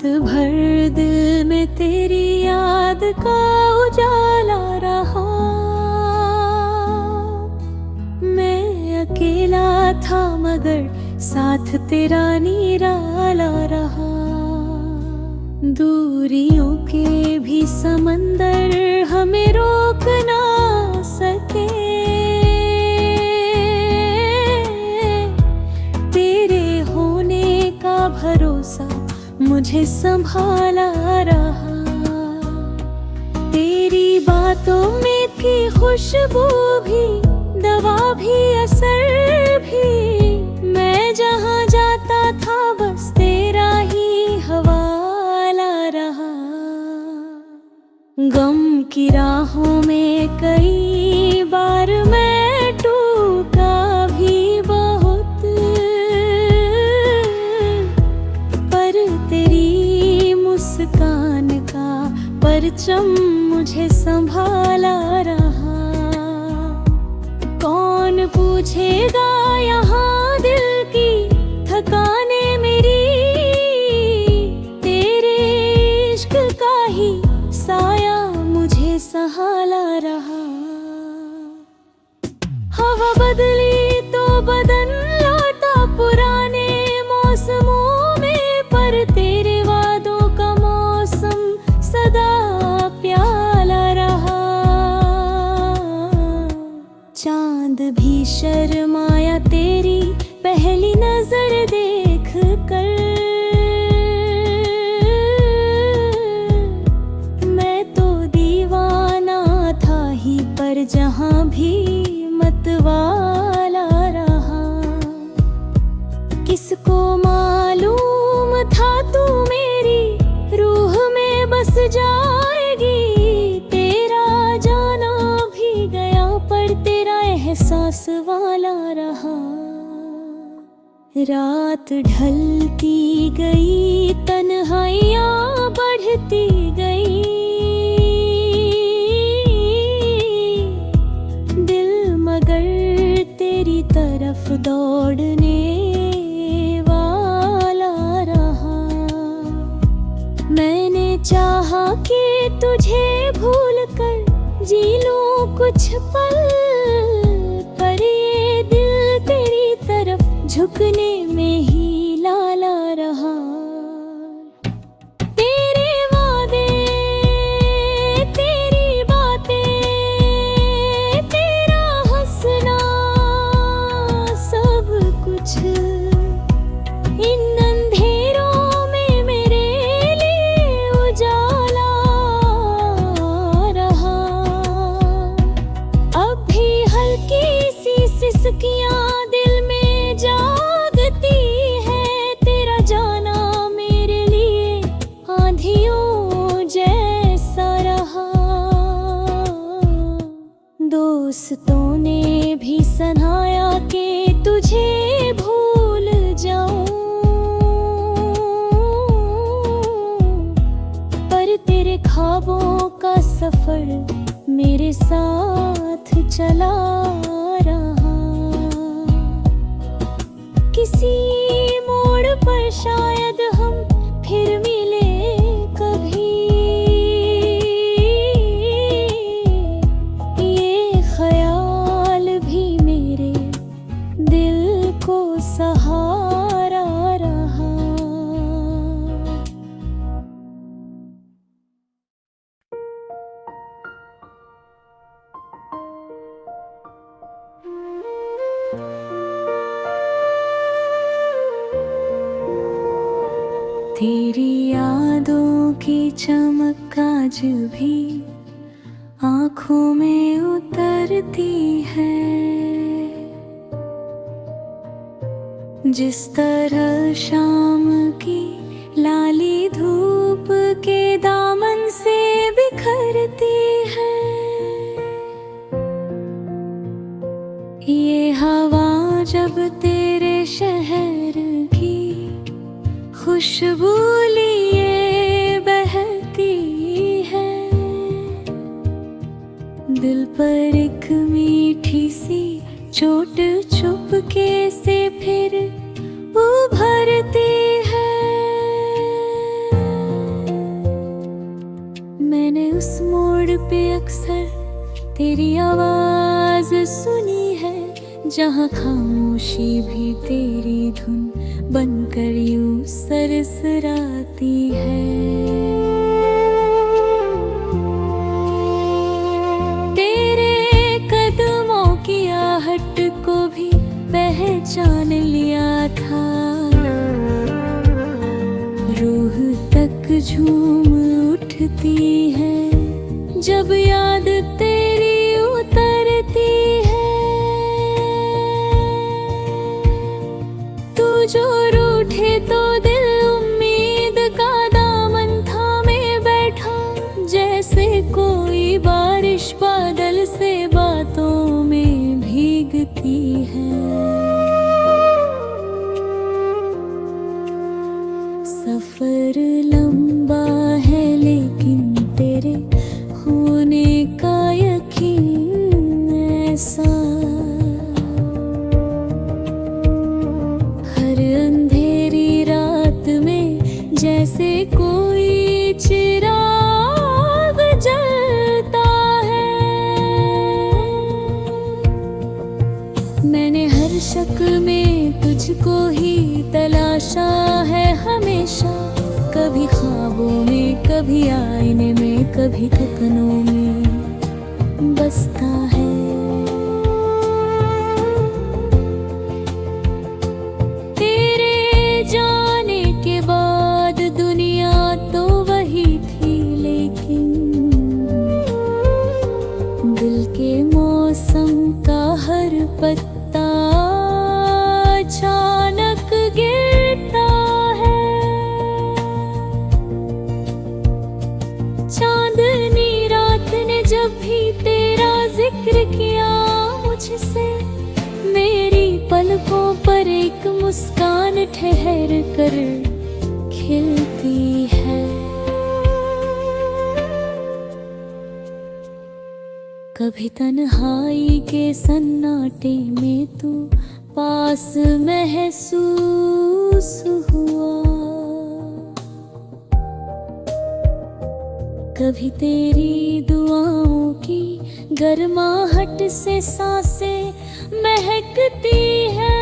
रात भर दिल में तेरी याद का उजाला रहा। मैं अकेला था मगर साथ तेरा निराला रहा। दूरियों के भी समंदर हमें रोक ना सके। तेरे होने का भरोसा मुझे संभाला रहा। तेरी बातों में थी खुशबू भी, दवा भी, असर भी। मैं जहाँ जाता था बस तेरा ही हवाला रहा। गम की राहों में कई बार मैं टूटा भी बहुत, पर तेरी मुस्कान का परचम मुझे संभाला रहा। कौन पूछेगा यहाँ दिल की थकाने मेरी, तेरे इश्क का ही साया मुझे सहारा रहा। हवा बदली तो बदन लौटा पुराने मौसमों में, पर तेरे वादों का मौसम सदा प्याला रहा। चांद भी शर्माया तेरी पहली नजर देख कर। मैं तो दीवाना था ही, पर जहां भी मतवाला रहा। किसको मालूम था तू मेरी रूह में बस जाएगी। तेरा जाना भी गया पर तेरा एहसास वाला रहा। रात ढलती गई, तन्हाइयाँ बढ़ती गई। दिल मगर तेरी तरफ दौड़ने वाला रहा। मैंने चाहा कि तुझे भूल कर जी लूं कुछ पल, पर ये दिल तेरी तरफ झुकने में ही लाला रहा। तेरे वादे, तेरी बातें, तेरा हंसना, सब कुछ इन अंधेरों में मेरे लिए उजाला रहा। अब भी हल्की सी सिसकियाँ दिल में जागती है। तेरा जाना मेरे लिए आंधियों जैसा रहा। दोस्तों ने भी सनाया कि तुझे भूल जाऊं, पर तेरे ख्वाबों का सफर मेरे साथ चला रहा। किसी मोड़ पर शायद हम फिर मिले कभी, ये ख्याल भी मेरे दिल को सहारा रहा। तेरी यादों की चमक आज भी आँखों में उतरती है। जिस तरह शाम की लाली धूप के दामन से बिखरती है। ये हवा जब तेरे शहर की खुशबू लिए बहती है, दिल पर एक मीठी सी चोट चुपके से फिर उभरती है। मैंने उस मोड़ पे अक्सर तेरी आवाज सुनी है, जहाँ खामोशी भी तेरी धुन बनकर यूं सरसराती है। तेरे कदमों की आहट को भी पहचान लिया था, रूह तक झूम उठती है जब याद तेरी उतरती है। तू जो रूठे तो दिल उम्मीद का दामन थामे बैठा, जैसे कोई बारिश बादल से बातों में भीगती है। सफर लंबा है लेकिन तेरे होने का यकीन ऐसा, हर अंधेरी रात में जैसे कोई चिराग जलता है। मैंने हर शक्ल में तुझको ही तलाशा है हमेशा, कभी ख्वाबों में, कभी आईने में, कभी सपनों में बसता है। तेरे जाने के बाद दुनिया तो वही थी, लेकिन दिल के मौसम का हर पत्ता अचानक गिरता है। चांदनी रात ने जब भी तेरा जिक्र किया मुझसे, मेरी पलकों पर एक मुस्कान ठहर कर खिलती है। कभी तन्हाई के सन्नाटे में तू पास महसूस हुआ, कभी तेरी दुआओं की गर्माहट से सांसें महकती है।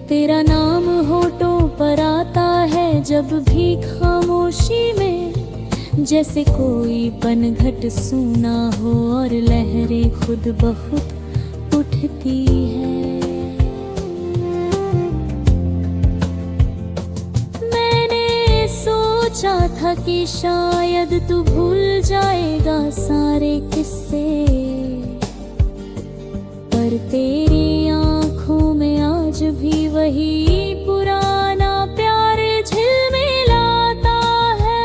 तेरा नाम होठों पर आता है जब भी खामोशी में, जैसे कोई पनघट सूना हो और लहरें खुद बहुत उठती है। मैंने सोचा था कि शायद तू भूल जाएगा सारे किस्से, पर तेरी आंखों में आज भी वही पुराना प्यार झिलमिलाता है।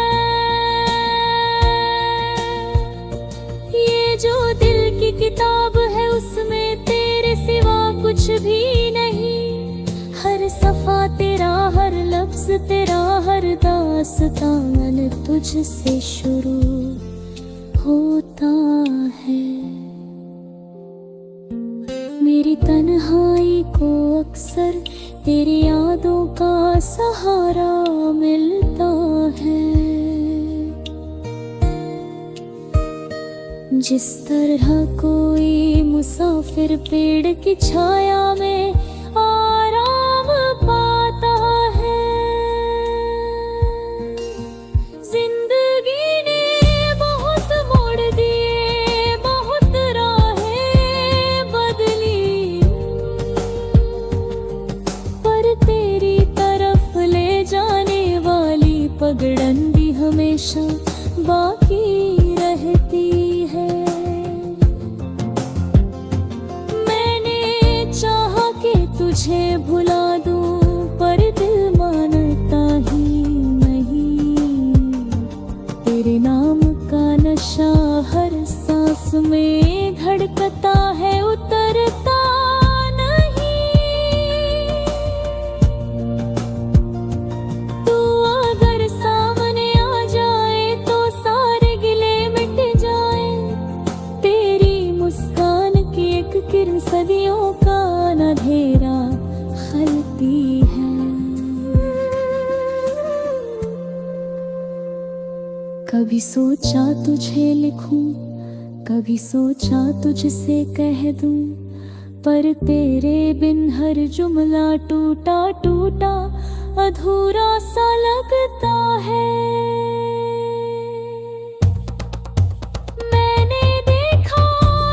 ये जो दिल की किताब है उसमें तेरे सिवा कुछ भी नहीं, हर सफा तेरा, हर लफ्ज तेरा, हर दास्तान तुझसे शुरू होता है। मेरी तन्हाई को अक्सर तेरी यादों का सहारा मिलता है। जिस तरह कोई मुसाफिर पेड़ की छाया में आराम पाता है, जिंदगी ने बहुत मोड़ दिए, बहुत राहें बदली, पर तेरी तरफ ले जाने वाली पगडंडी भी हमेशा बाकी रहती है। तुझे भुला दूं पर दिल मानता ही नहीं, तेरे नाम का नशा हर सांस में धड़कता है, उतरता नहीं। तू अगर सामने आ जाए तो सारे गिले मिट जाए, तेरी मुस्कान की एक किरण सदियों का अंधेरा खलती है। कभी सोचा तुझे लिखूं, कभी सोचा तुझसे कह दूं, पर तेरे बिन हर जुमला टूटा टूटा अधूरा सा लगता है। मैंने देखा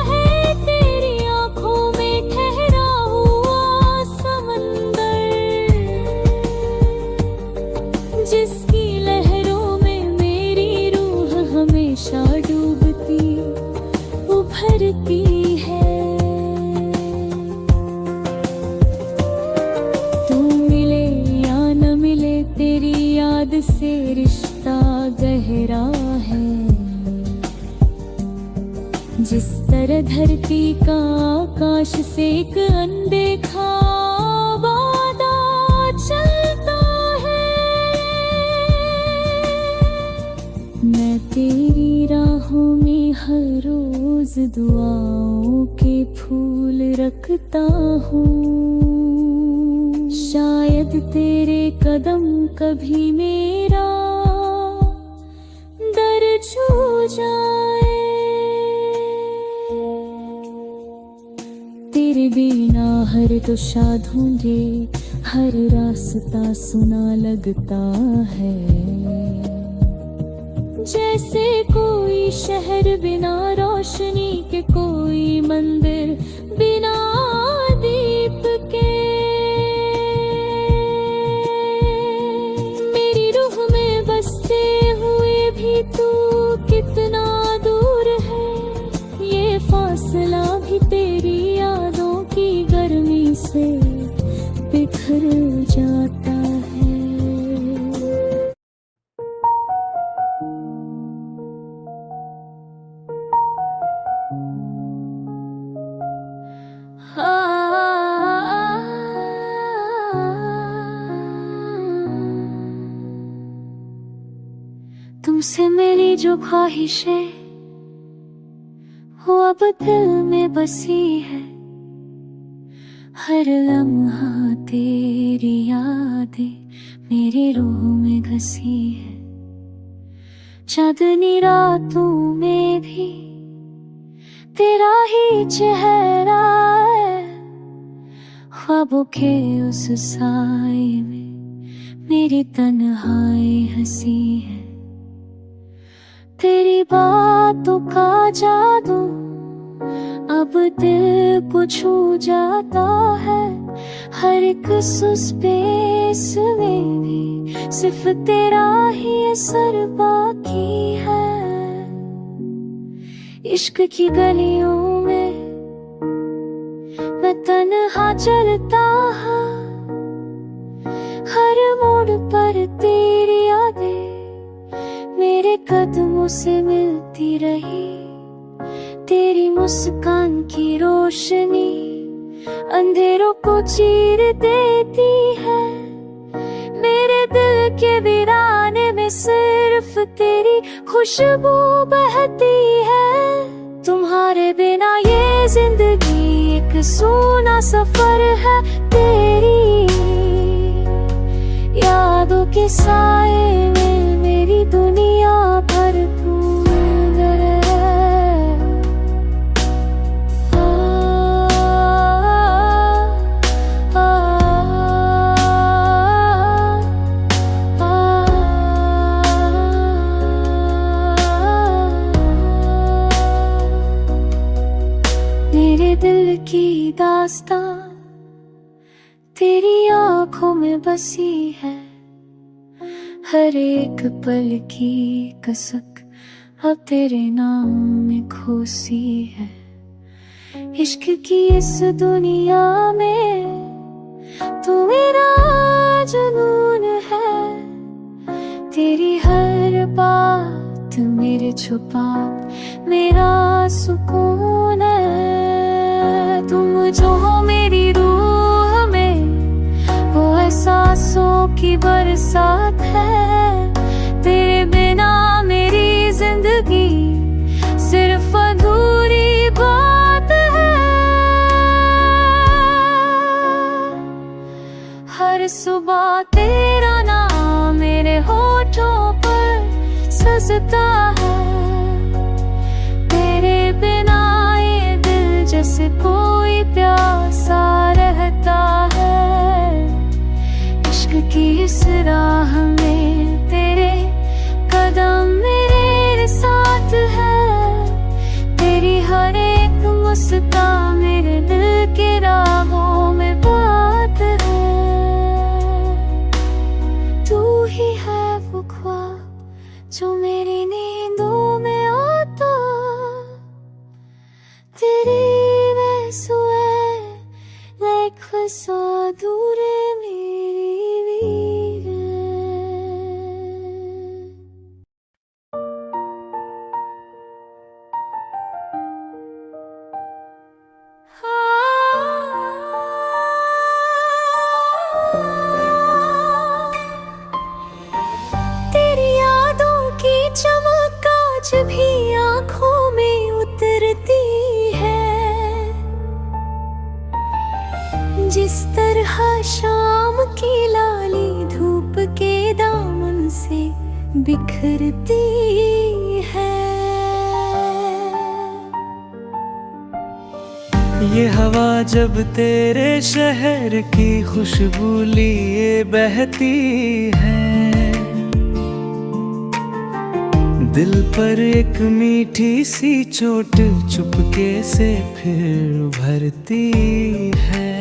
है तेरी आंखों में ठहरा हुआ समंदर, जिसकी लहरों में मेरी रूह हमेशा डूबती उभरती है। तेरी याद से रिश्ता गहरा है, जिस तरह धरती का आकाश से एक अनदेखा वादा चलता है। मैं तेरी राहों में हर रोज दुआओं के फूल रखता हूँ। शायद तेरे कदम कभी मेरा दर छू जाए। तेरे बिना हर दिशा ढूंढे हर रास्ता सुना लगता है, जैसे कोई शहर बिना रोशनी के, कोई मंदिर बिना दीप के। बसते हुए भी तू कितना दूर है, ये फासला भी तेरी यादों की गर्मी से बिखर जाता है। तुमसे मेरी जो ख्वाहिशें वो अब दिल में बसी है, हर लम्हा तेरी यादें मेरी रूह में घसी है। चांदनी रातों में भी तेरा ही चेहरा है, ख्वाबों के उस साए में मेरी तन्हाई हंसी है। तेरी बातों का जादू अब दिल को छू जाता है, हर एक स्पेस में भी सिर्फ तेरा ही असर बाकी है। इश्क की गलियों में मैं तन्हा चलता हूँ, हर मोड़ पर तेरी यादें मेरे कदमों से मिलती रही। तेरी मुस्कान की रोशनी अंधेरों को चीर देती है, मेरे दिल के वीराने में सिर्फ तेरी खुशबू बहती है। तुम्हारे बिना ये जिंदगी एक सूना सफर है, तेरी यादों के साए में मेरी दुनिया भरपूर है। मेरे दिल की दास्तां तेरी आँखों में बसी है, हर एक पल की कसक अब तेरे नाम में खोसी है। इश्क की इस दुनिया में तू मेरा जुनून है, तेरी हर बात मेरे छुपा मेरा सुकून है। तुम जो हो मेरी रूह में वो एहसासों की बरसात है, तेरे बिना मेरी जिंदगी सिर्फ अधूरी बात है। सुबह तेरा नाम मेरे होठों पर सजता लगता है। तेरे बिना ये दिल जैसे कोई प्यासा रहता है। इश्क की इस राह में तेरे कदम मेरे साथ है। तेरी हर एक मुस्कान मेरे दिल के रागों में बात है। तू ही है वो ख्वाब जो मेरी नींदों में आता। तेरी वैसुए लाइक फसा दूर मेरी वीर। तेरी यादों की चमक आज भी आँखों में उतरती है। जिस तरह शाम की लाली धूप के दामन से बिखरती है। ये हवा जब तेरे शहर की खुशबू लिए बहती है। दिल पर एक मीठी सी चोट चुपके से फिर भरती है।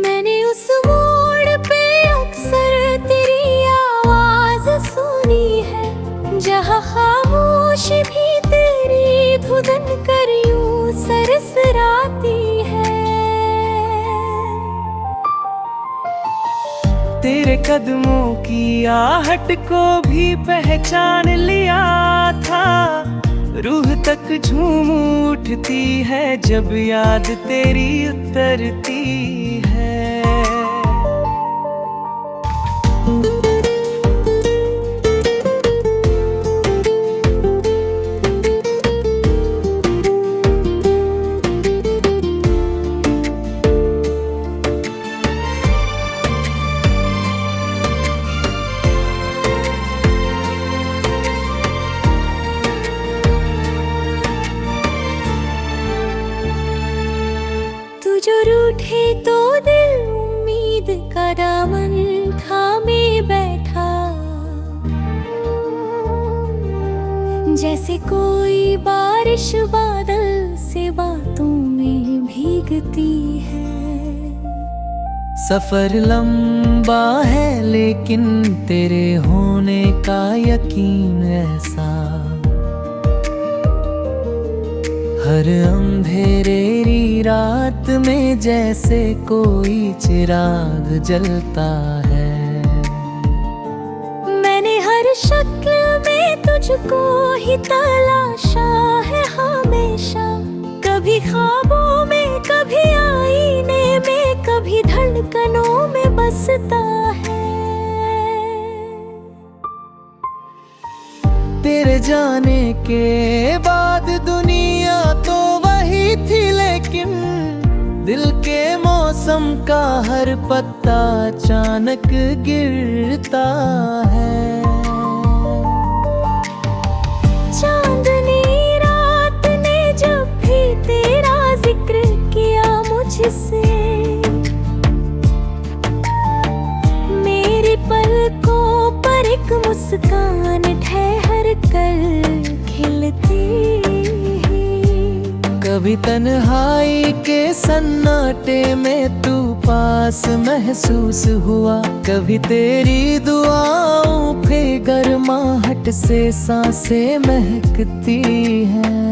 मैंने उस मोड़ पे अक्सर तेरी आवाज सुनी है। जहाँ खामोश भी तेरी धुन कर यूं सरसराती है। तेरे कदमों की आहट को भी पहचान लिया था। रूह तक झूम उठती है जब याद तेरी उतरती है। जो रूठे तो दिल उम्मीद का दामन थामे बैठा। जैसे कोई बारिश बादल से बातों में भीगती है। सफर लंबा है लेकिन तेरे होने का यकीन ऐसा। हर अंधेरी रात में जैसे कोई चिराग जलता है। मैंने हर शक्ल में तुझको ही तलाशा है हमेशा। कभी ख्वाबों में, कभी आईने में, कभी धड़कनों में बसता है। तेरे जाने के बाद दुनिया तो वही थी लेकिन दिल के मौसम का हर पत्ता अचानक गिरता है। चांदनी रात ने जब भी तेरा जिक्र किया मुझसे। मेरी पलकों पर एक मुस्कान ठहर कर खिलती। कभी तन्हाई के सन्नाटे में तू पास महसूस हुआ। कभी तेरी दुआओं पे गर्माहट से सांसें महकती हैं।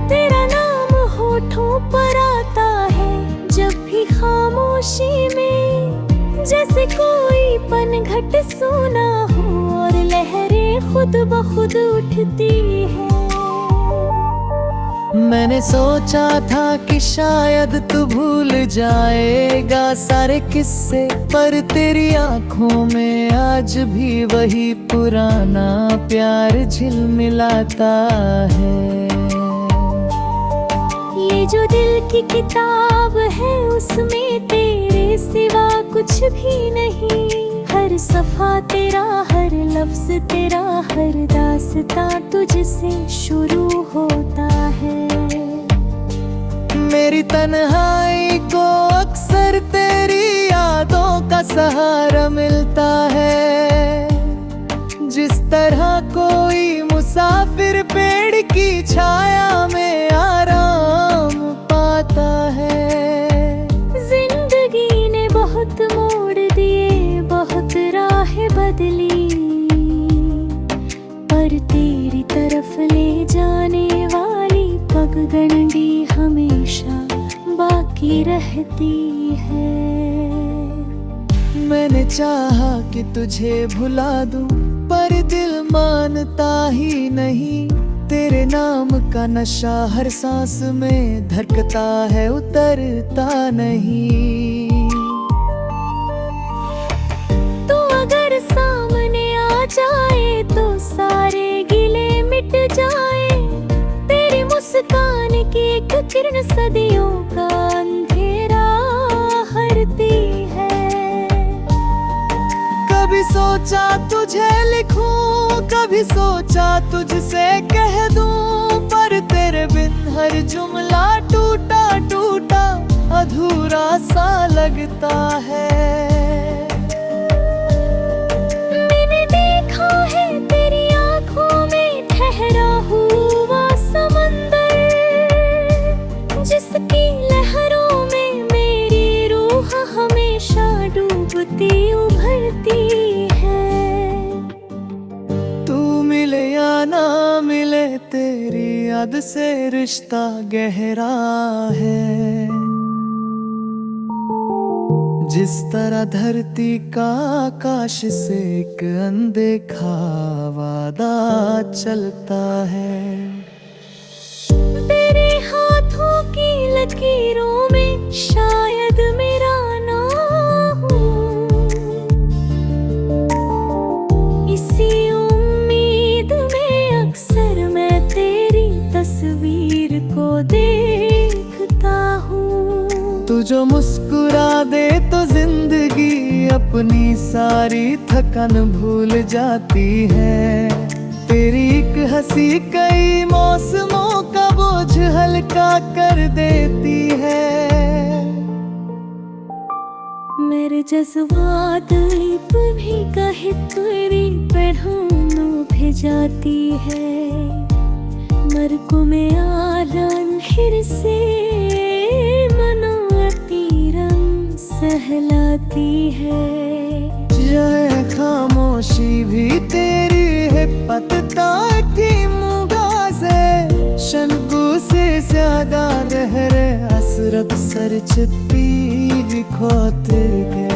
तेरा नाम होठों पर आता है जब भी खामोशी में। जैसे कोई पनघट सुना हो और लहरें खुद ब खुद उठती है। मैंने सोचा था कि शायद तू भूल जाएगा सारे किस्से, पर तेरी आंखों में आज भी वही पुराना प्यार झिलमिलाता है। ये जो दिल की किताब है उसमें तेरे सिवा कुछ भी नहीं। हर सफ़ा तेरा हर लफ्ज, तेरा हर दास्तां तुझसे शुरू होता है। मेरी तन्हाई को अक्सर तेरी यादों का सहारा मिलता है। जिस तरह कोई मुसाफिर पेड़ की छाया में आराम पाता है। जिंदगी ने बहुत मोड़ दिए, बहुत राहें बदली, पर तेरी तरफ ले जाने वाली पगडंडी हमेशा बाकी रहती है। मैंने चाहा कि तुझे भुला दूं, पर दिल मानता ही नहीं। तेरे नाम का नशा हर सांस में धड़कता है, उतरता नहीं। तू अगर सामने आ जाए तो सारे गिले मिट जाए। तेरी मुस्कान की एक किरण सदियों का अंधेरा हरती है। कभी सोचा तुझे लिखूं, कभी सोचा तुझसे कह दूं, पर तेरे बिन हर जुमला टूटा टूटा अधूरा सा लगता है। मैंने देखा है तेरी आंखों में ठहरा हुआ समंदर, जिसकी लहरों में मेरी रूह हमेशा डूबती उभरती है। तू मिले या ना मिले, तेरी याद से रिश्ता गहरा है। जिस तरह धरती का आकाश से एक अनदेखा वादा चलता है। तेरे हाथों की लकीरों में शायद मेरा नाम हो। इसी उम्मीद में अक्सर मैं तेरी तस्वीर को देखता हूँ। तू जो मुस्कुरा दे तो जिंदगी अपनी सारी थकन भूल जाती है। तेरी एक हंसी कई मौसमों का बोझ हल्का कर देती है। मेरे जज्बात लिप भी कहे तेरी पढ़ानो भेजाती है। मरको में आलन फिर से मनो तीरन सहलाती है। यह खामोशी भी तेरी है पतता की मुगाज़े। शनगू से ज्यादा रह रे हसरत सर चित्ती खोते गए।